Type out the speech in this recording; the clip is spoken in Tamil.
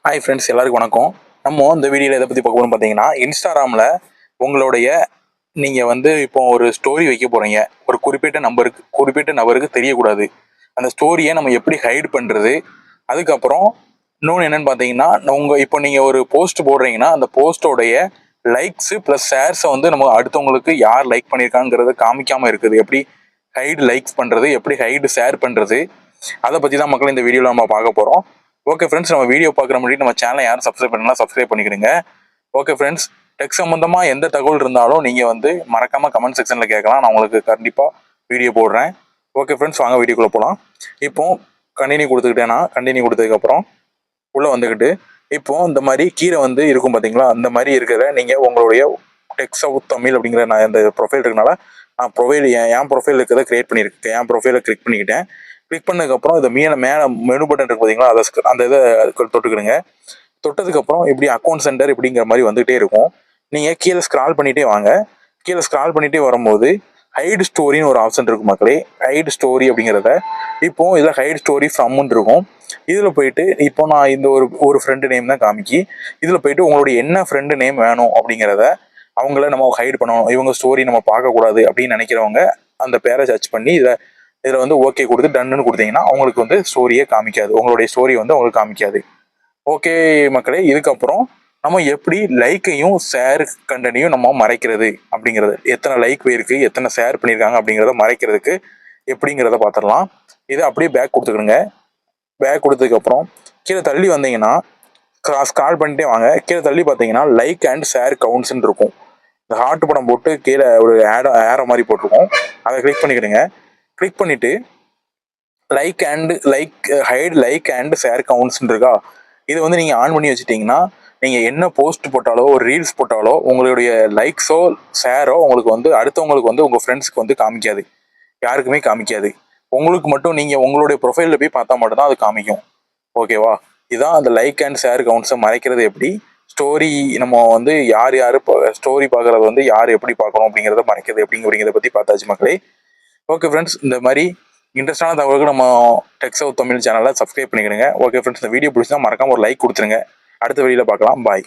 ஹாய் ஃப்ரெண்ட்ஸ், எல்லாருக்கும் வணக்கம். நம்ம இந்த வீடியோவில் எதை பற்றி பார்க்க போகிறோம் பார்த்தீங்கன்னா, இன்ஸ்டாகிராமில் உங்களுடைய நீங்கள் இப்போ ஒரு ஸ்டோரி வைக்க போகிறீங்க. ஒரு குறிப்பிட்ட நபருக்கு தெரியக்கூடாது. அந்த ஸ்டோரியை நம்ம எப்படி ஹைட் பண்ணுறது? அதுக்கப்புறம் இன்னொன்று என்னென்னு பார்த்தீங்கன்னா, இப்போ நீங்கள் ஒரு போஸ்ட் போடுறீங்கன்னா அந்த போஸ்ட்டோடைய லைக்ஸு ப்ளஸ் ஷேர்ஸை நம்ம அடுத்தவங்களுக்கு யார் லைக் பண்ணியிருக்காங்கிறத காமிக்காமல் இருக்குது. எப்படி ஹைடு லைக்ஸ் பண்ணுறது, எப்படி ஹைடு ஷேர் பண்ணுறது, அதை பற்றி தான் மக்கள் இந்த வீடியோவில் நம்ம பார்க்க போகிறோம். ஓகே ஃப்ரெண்ட்ஸ், நம்ம வீடியோ பார்க்குற முன்னாடி நம்ம சேனலை யாரும் சப்ஸ்கிரைப் பண்ணலாம், சப்ஸ்கிரைப் பண்ணிக்கிடுங்க. ஓகே ஃப்ரெண்ட்ஸ், டெக் சம்மந்தமாக எந்த தகவல் இருந்தாலும் நீங்கள் மறக்காமல் கமெண்ட் செக்ஷனில் கேட்கலாம். நான் உங்களுக்கு கண்டிப்பாக வீடியோ போடுறேன். ஓகே ஃப்ரெண்ட்ஸ், வாங்க வீடியோக்குள்ளே போகலாம். இப்போது கண்டினியூ கொடுத்துக்கிட்டேன்னா கண்டினியூ கொடுத்ததுக்கப்புறம் உள்ளே வந்துக்கிட்டு இப்போது இந்த மாதிரி கீழே இருக்கும் பார்த்தீங்களா, அந்த மாதிரி இருக்கிற நீங்கள் உங்களுடைய டெக் சவுத் தமிழ் அப்படிங்கிற நான் இந்த ப்ரொஃபைல் இருக்கனால நான் என் ப்ரொஃபைல் இருக்கிறத க்ரியேட் பண்ணியிருக்கேன். என் ப்ரொஃபைலை கிளிக் பண்ணிக்கிட்டேன். கிளிக் பண்ணதுக்கப்புறம் இதை மேலே மெனு பட்டன் இருக்கு பார்த்தீங்களா, அந்த இதை தொட்டுக்கிடுங்க. தொட்டதுக்கப்புறம் இப்படி அக்கௌண்ட் சென்டர் இப்படிங்கிற மாதிரி வந்துகிட்டே இருக்கும். நீங்கள் கீழே ஸ்க்ரால் பண்ணிகிட்டே வாங்க. கீழே ஸ்க்ரால் பண்ணிகிட்டே வரும்போது ஹைடு ஸ்டோரின்னு ஒரு ஆப்ஷன் இருக்கும் மக்களே. ஹைடு ஸ்டோரி அப்படிங்கிறத இப்போது இதில் ஹைடு ஸ்டோரி ஃப்ரம்னு இருக்கும். இதில் போயிட்டு இப்போ நான் இந்த ஒரு ஃப்ரெண்டு நேம் தான் காமிக்கி. இதில் போயிட்டு உங்களுடைய என்ன ஃப்ரெண்டு நேம் வேணும் அப்படிங்கிறத அவங்கள நம்ம ஹைட் பண்ணணும், இவங்க ஸ்டோரி நம்ம பார்க்கக்கூடாது அப்படின்னு நினைக்கிறவங்க அந்த பேரை சர்ச் பண்ணி இதில் ஓகே கொடுத்து டன்னு கொடுத்தீங்கன்னா அவங்களுக்கு ஸ்டோரியே காமிக்காது. உங்களுடைய ஸ்டோரி அவங்களுக்கு காமிக்காது. ஓகே மக்களே, இதுக்கப்புறம் நம்ம எப்படி லைக்கையும் ஷேர் கண்டனையும் நம்ம மறைக்கிறது அப்படிங்கிறது, எத்தனை லைக் போயிருக்கு, எத்தனை ஷேர் பண்ணியிருக்காங்க அப்படிங்கிறத மறைக்கிறதுக்கு எப்படிங்கிறத பார்த்துடலாம். இதை அப்படியே பேக் கொடுத்துக்கிடுங்க. பேக் கொடுத்ததுக்கப்புறம் கீழே தள்ளி வந்தீங்கன்னா ஸ்க்ரால் பண்ணிட்டே வாங்க. கீழே தள்ளி பார்த்தீங்கன்னா லைக் அண்ட் ஷேர் கவுண்ட்ஸ்ன்னு இருக்கும். இந்த ஹார்ட் படம் போட்டு கீழே ஒரு ஏரோ மாதிரி போட்டிருக்கோம். அதை கிளிக் பண்ணிக்கிடுங்க. கிளிக் பண்ணிவிட்டு ஹைட் லைக் அண்ட் ஷேர் கவுண்ட்ஸ்ன்னு இருக்கா, இது நீங்கள் ஆன் பண்ணி வச்சுட்டிங்கன்னா நீங்கள் என்ன போஸ்ட் போட்டாலோ ஒரு ரீல்ஸ் போட்டாலோ உங்களுடைய லைக்ஸோ ஷேரோ உங்களுக்கு அடுத்தவங்களுக்கு உங்கள் ஃப்ரெண்ட்ஸுக்கு காமிக்காது. யாருக்குமே காமிக்காது. உங்களுக்கு மட்டும் நீங்கள் உங்களுடைய ப்ரொஃபைலில் போய் பார்த்தா மட்டும்தான் அது காமிக்கும். ஓகேவா? இதுதான் அந்த லைக் அண்ட் ஷேர் கவுண்ட்ஸை மறைக்கிறது எப்படி. ஸ்டோரி நம்ம யார் ஸ்டோரி பார்க்குறது யார் எப்படி பார்க்கணும் அப்படிங்கிறத மறைக்கிறது அப்படிங்கிறத பற்றி பார்த்தாச்சு மக்களே. ஓகே ஃப்ரெண்ட்ஸ், இந்த மாதிரி இன்ட்ரெஸ்டான தகவலுக்கு நம்ம டெக் சவுத் தமிழ் சேனலை சப்ஸ்கிரைப் பண்ணிக்கிடுங்க. ஓகே ஃப்ரெண்ட்ஸ், இந்த வீடியோ பிடிச்சா மறக்காம ஒரு லைக் கொடுத்துருங்க. அடுத்த வீடியோவில் பார்க்கலாம். பாய்.